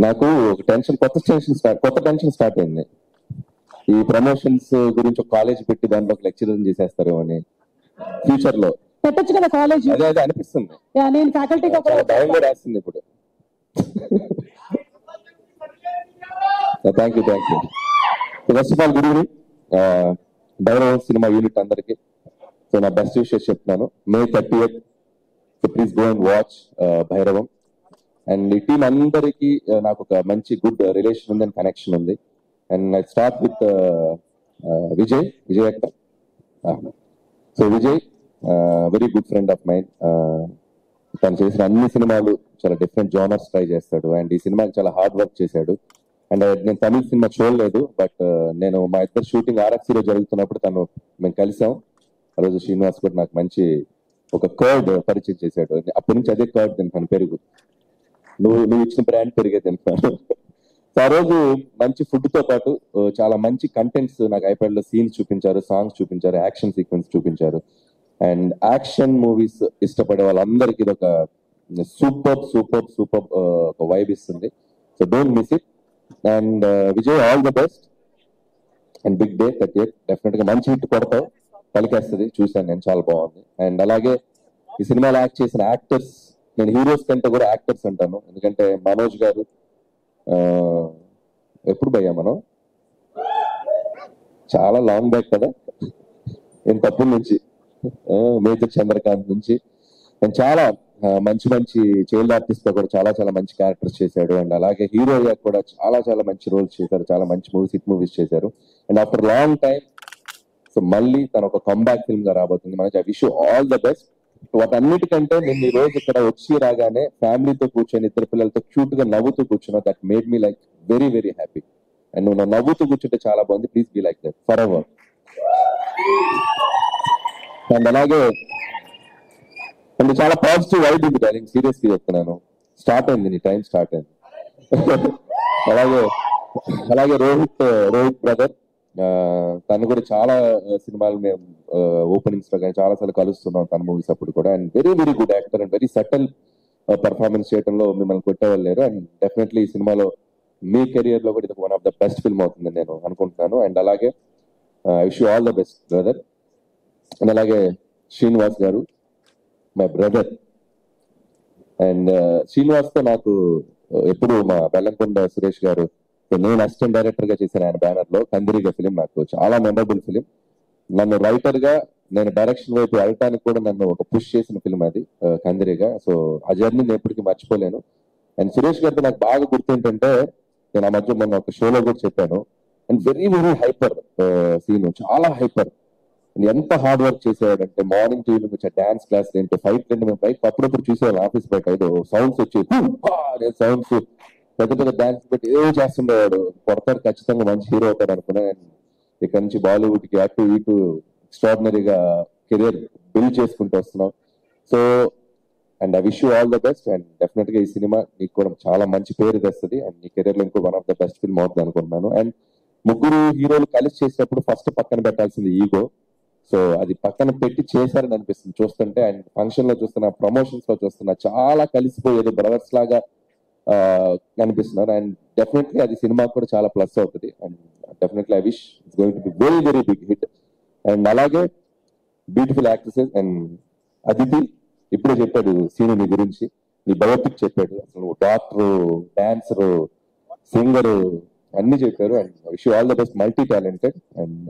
నాకు ఒక కొత్త టెన్షన్ స్టార్ట్ అయింది. ఈ ప్రమోషన్స్ గురించి ఒక కాలేజ్ పెట్టి దాంట్లో ఒక లెక్చరర్ చేసేస్తారు అని ఫ్యూచర్ లో పెట్టొచ్చు కదా కాలేజ్. అదే అదే అనిపిస్తుంది. నేను ఫ్యాకల్టీ భయం కూడా వేస్తుంది ఇప్పుడు. Thank you first of all good evening Bhairavam cinema unit అందరికి. సో నా బెస్ట్ విషెస్ చెప్తున్నాను. May 30th, so please go and watch Bhairavam. And ఈ టీం అందరికి నాకు ఒక మంచి గుడ్ రిలేషన్ ఉంది అండ్ కనెక్షన్ ఉంది. And I start with Vijay actor. So Vijay very good friend of mind. తను చేసిన అన్ని సినిమాలు చాలా డిఫరెంట్ జోనర్స్ ట్రై చేస్తాడు. అండ్ ఈ సినిమాకి చాలా హార్డ్ వర్క్ చేశాడు. అండ్ నేను తమిళ సినిమా చూడలేదు, బట్ నేను మా ఇద్దరు షూటింగ్ RFCలో జరుగుతున్నప్పుడు మేము కలిసాం. ఆ రోజు శ్రీనివాస్ కూడా నాకు మంచి ఒక కర్డ్ పరిచయం చేశాడు. అప్పటి నుంచి అదే కర్డ్ తింటాను, పెరుగు. నువ్వు ఇచ్చిన బ్రాండ్ పెరిగే తింటాను. సో ఆ రోజు మంచి ఫుడ్ తో పాటు చాలా మంచి కంటెంట్స్ నాకు ఐప్యాడ్ లో సీన్స్ చూపించారు, సాంగ్స్ చూపించారు, యాక్షన్ సీక్వెన్స్ చూపించారు. అండ్ యాక్షన్ మూవీస్ ఇష్టపడే వాళ్ళందరికీ ఇది ఒక సూపర్ ఒక వైబ్ ఇస్తుంది. So don't miss it. And Vijay, all the best and big day 30th. Definite గా మంచి హిట్ కొడతావు, పలికేస్తుంది. చూశాను నేను, చాలా బాగుంది. అండ్ అలాగే ఈ సినిమాలో యాక్ట్ చేసిన యాక్టర్స్, నేను హీరోస్ కంటే కూడా యాక్టర్స్ అంటాను. ఎందుకంటే మనోజ్ గారు ఎప్పుడు భయ్యా మనం చాలా లాంగ్ బ్యాక్ కదా, నేను తప్పు నుంచి మేజర్ చంద్రకాంత్ నుంచి నేను చాలా మంచి చైల్డ్ ఆర్టిస్ట్ తో కూడా చాలా మంచి క్యారెక్టర్స్ చేశాడు. అండ్ అలాగే హీరో అయ్యాక కూడా చాలా మంచి రోల్స్ చేశారు, చాలా మంచి మూవీస్, హిట్ మూవీస్ చేశారు. And after long time so మళ్ళీ తన ఒక కంబ్యాక్ ఫిల్మ్ గా రాబోతుంది. మనకి I wish you all the best. వాటన్నిటికంటే నేను ఈ రోజు ఇక్కడ వచ్చి రాగానే ఫ్యామిలీతో కూర్చొని ఇద్దరు పిల్లలతో క్యూట్ గా నవ్వుతూ కూర్చున్నా. That made me like very happy. And నువ్వు నవ్వుతూ కూర్చుంటే చాలా బాగుంది. Please be like that forever. And అలాగే చాలా పాజిటివ్ వైబ్ ఉంది డార్లింగ్, సీరియస్లీ చెప్తున్నాను. స్టార్ట్ అయింది, నీ టైం స్టార్ట్ అయింది. అలాగే రోహిత్ బ్రదర్, తను కూడా చాలా సినిమాలు మేము ఓపెనింగ్స్ లో కానీ చాలా సార్లు కలుస్తున్నాం తన మూవీస్ అప్పుడు కూడా. And very good actor and very subtle performance చేయడంలో మిమ్మల్ని కొట్టేవాళ్ళు లేరు. అండ్ డెఫినెట్లీ ఈ సినిమాలో మీ కెరియర్ లో కూడా ఇది one of the best film అవుతుందని నేను అనుకుంటున్నాను. అండ్ అలాగే I wish you all the best brother. And అలాగే శ్రీనివాస్ గారు, మై బ్రదర్. అండ్ శ్రీనివాస్ తో నాకు ఎప్పుడు మా బెల్లంకొండ సురేష్ గారు, నేను అసిస్టెంట్ డైరెక్టర్ గా చేశాను ఆయన బ్యానర్ లో. కందిరిగా ఫిలిం నాకు చాలా మెమరబుల్ ఫిలిం. నన్ను రైటర్ గా నేను డైరెక్షన్ వైపు వెళ్ళటానికి కూడా నన్ను ఒక పుష్ చేసిన ఫిలిం అది కందిరిగా. సో ఆ జర్నీ నేను ఎప్పటికీ మర్చిపోలేను. అండ్ సురేష్ గారితో నాకు బాగా గుర్తు ఏంటంటే, నేను ఆ మధ్య మొన్న ఒక షోలో కూడా చెప్పాను. అండ్ వెరీ హైపర్ సీన్, చాలా హైపర్. ఎంత హార్డ్ వర్క్ చేసేవాడంటే మార్నింగ్ టు ఈవినింగ్ వచ్చే డాన్స్ క్లాస్ ఏంటో ఫైట్ రెండు మేము బైక్ అప్పుడప్పుడు చూసేవాళ్ళు ఆఫీస్ బయట. ఏదో సౌండ్స్ వచ్చి సౌండ్స్ పెద్ద డాన్స్ పెట్టి ఏదో చేస్తుండేవాడు. కొడతారు, ఖచ్చితంగా మంచి హీరో అవుతాడు అనుకున్నా. ఇక్కడ నుంచి బాలీవుడ్ కి అటు ఇటు ఎక్స్ట్రాడినరీగా కెరియర్ బిల్డ్ చేసుకుంటూ వస్తున్నాం. So and I wish you all the best. And definite గా ఈ సినిమా నీకు కూడా చాలా మంచి పేరు తెస్తుంది. అండ్ నీ కెరియర్ లో ఇంకో one of the best film అవుతుంది అనుకుంటున్నాను. అండ్ ముగ్గురు హీరోలు కలిసి చేసినప్పుడు ఫస్ట్ పక్కన పెట్టాల్సింది ఈగో. సో అది పక్కన పెట్టి చేశారని అనిపిస్తుంది చూస్తుంటే. అండ్ ఫంక్షన్ లో చూస్తున్నా, ప్రమోషన్స్ లో చూస్తున్నా, చాలా కలిసిపోయేది బ్రదర్స్ లాగా కనిపిస్తున్నారు. అండ్ డెఫినెట్లీ అది సినిమా కూడా చాలా ప్లస్ అవుతుంది. And definitely I wish it's going to be very big hit. And అలాగే బ్యూటిఫుల్ యాక్ట్రెసెస్. అండ్ అదితి ఇప్పుడే చెప్పాడు సీను నీ గురించి, నీ బయోపిక్ చెప్పాడు. అసలు డాక్టరు, డాన్సరు, సింగరు అన్ని చెప్పారు. And wish you all the best, multi talented.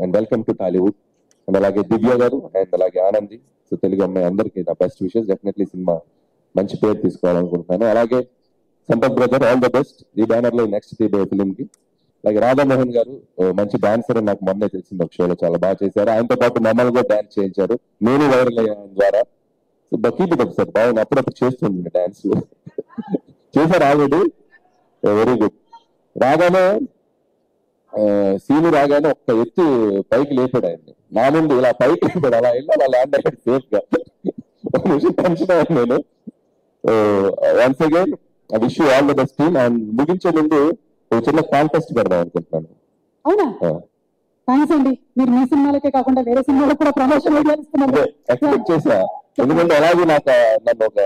And welcome to Tollywood. And అలాగే దివ్య గారు అండ్ అలాగే ఆనంది, సో తెలుగు అమ్మాయి అందరికీ నా బెస్ట్ విషెస్. డెఫినెట్లీ సినిమా మంచి పేరు తీసుకోవాలనుకుంటున్నాను. అలాగే Sampath brother, all the best ఈ బ్యానర్ లో నెక్స్ట్ ఫిలిం కి. అలాగే రాధామోహన్ గారు మంచి డాన్సర్ అని నాకు మొన్నే తెలిసింది, ఒక షోలో చాలా బాగా చేశారు. ఆయనతో పాటు మమ్మల్ని కూడా డాన్స్ చేయించారు, నేను వైరల్ అయ్యాను ద్వారా. సో బకీట్ సార్ బాగుంది, అప్పుడప్పుడు చేస్తుంది డాన్స్ చేశారు ఆల్రెడీ, వెరీ గుడ్. రాగానే సీను రాగానే ఒక్క ఎత్తు పైకి లేపాడు ఆయన్ని, నా ముందు ఇలా పైకి లేపాడు. అలా వెళ్ళి అలా ల్యాండ్ అయ్యాడు సేఫ్ గా. ఒక నిమిషం టెన్షన్ అయ్యాను నేను. Once again I wish you all the best team. And ముగించే ముందు ఒక చిన్న కాంటెస్ట్ పెడదాం అనుకుంటున్నాను. అవునా? థాంక్స్ అండి, మీరు మీ సినిమాలకే కాకుండా వేరే సినిమాలకు కూడా ప్రమోషన్ ఎక్స్పెక్ట్ చేసా. ఎందుకంటే అలాగే నన్ను ఒక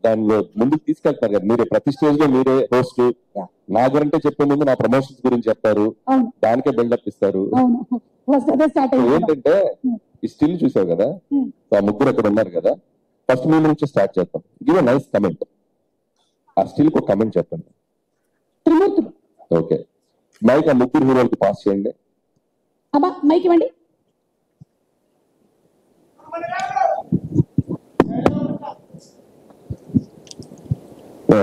దానిలో ముందుకు తీసుకెళ్తారు కదా, మీరే ప్రతి స్టేజ్ లో మీరే హోస్ట్, నా గురింటే చెప్పే ముందు నా ప్రమోషన్స్ గురించి చెప్తారు, అవును దానికే బిల్డప్ ఇస్తారు. అవును ఫస్ట్ అదే స్టార్ట్ అయింది ఏంటంటే ఈ స్టిల్ చూసావు కదా, ఆ ముగ్గురు అక్కడ ఉన్నారు కదా, ఫస్ట్ మీ నుంచి స్టార్ట్ చేద్దాం. Give a nice comment. ఆ స్టిల్ కు కమెంట్ చెప్పండి. త్రిమూర్తులు. ఓకే, మైక్ ఆ ముగ్గురు హీరోలకి పాస్ చేయండి. అబ్బా మైక్ ఇవ్వండి.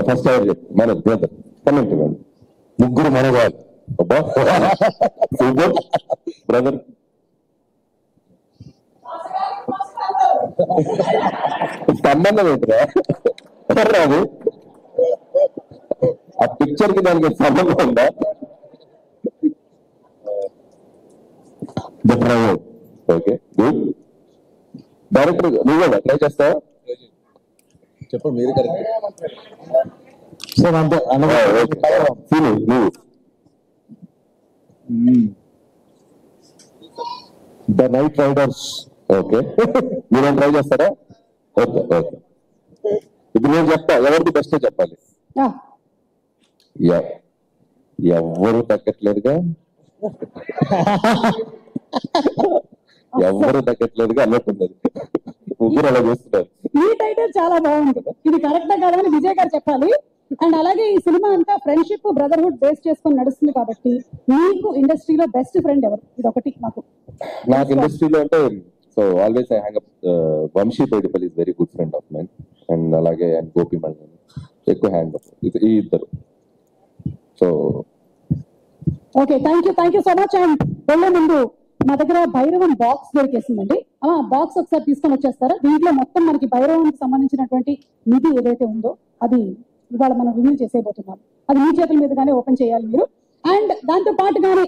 ఫస్ట్ ఎవరు చెప్పు? మన బ్రదర్ కమెంట్ ఇవ్వండి. ముగ్గురు మనగారు. అబ్బా సూపర్ బ్రదర్. సంబంధం ఏంటిరా రాదు? ఆ పిక్చర్ కి దానికి సంబంధం ఉందా? Okay good. డైరెక్టర్ నువ్వు ట్రై చేస్తావా? చెప్పండి మీరు కరెక్ట్ సార్ అంతే నువ్వు ద నైట్ రైడర్స్. ఓకే మీరేం ట్రై చేస్తారా? ఓకే ఓకే ఇప్పుడు నేను చెప్తా, ఎవరికి బెస్ట్ చెప్పాలి. ఎవ్వరు తగ్గట్లేదుగా, ఎవ్వరు తగ్గట్లేదుగా అన్నట్టుంది. ముగ్గురు అలా చేస్తున్నారు. ఈ టైటిల్ చాలా బాగుంది. ఇది కరెక్ట్ కాదని విజయ్ గారు చెప్పాలి. అండ్ అలాగే ఈ సినిమా అంతా ఫ్రెండ్షిప్ బ్రదర్హుడ్ బేస్ చేసుకొని నడుస్తుంది కాబట్టి మీకు ఇండస్ట్రీలో బెస్ట్ ఫ్రెండ్ ఎవరు? ఇది ఒకటి నాకు ఇండస్ట్రీలో అంటే so always I hang up Vamshi Paidipally is very good friend of mine. And అలాగే అండ్ గోపి మల్లి ఎక్కువ హ్యాండ్ అప్ ఈ ఇద్దరు. So okay thank you so much. And వెళ్ళే ముందు మా దగ్గర భైరవం బాక్స్ దొరికేసిందండి. ఆ బాక్స్ ఒకసారి తీసుకొని వచ్చేస్తారా? దీంట్లో మొత్తం మనకి భైరవానికి సంబంధించినటువంటి నిధి ఏదైతే ఉందో అది ఇవాళ మనం రివీల్ చేసేయబోతున్నాం. అది మీ చేతుల మీదుగానే ఓపెన్ చేయాలి మీరు. అండ్ దాంతో పాటుగానే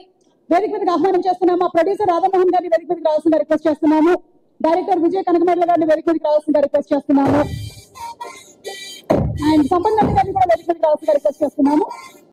వేదిక మీదకి ఆహ్వానం చేస్తున్నాము. మా ప్రొడ్యూసర్ రాధామోహన్ గారిని వేదిక మీదకి రావాల్సిందిగా రిక్వెస్ట్ చేస్తున్నాము. డైరెక్టర్ విజయ్ కనకమేడల గారిని వేదిక మీదకి రావాల్సిందిగా రిక్వెస్ట్ చేస్తున్నాము. అండ్ సంపన్న గారిని కూడా వేదిక మీదకి రావాల్సిందిగా రిక్వెస్ట్ చేస్తున్నాము.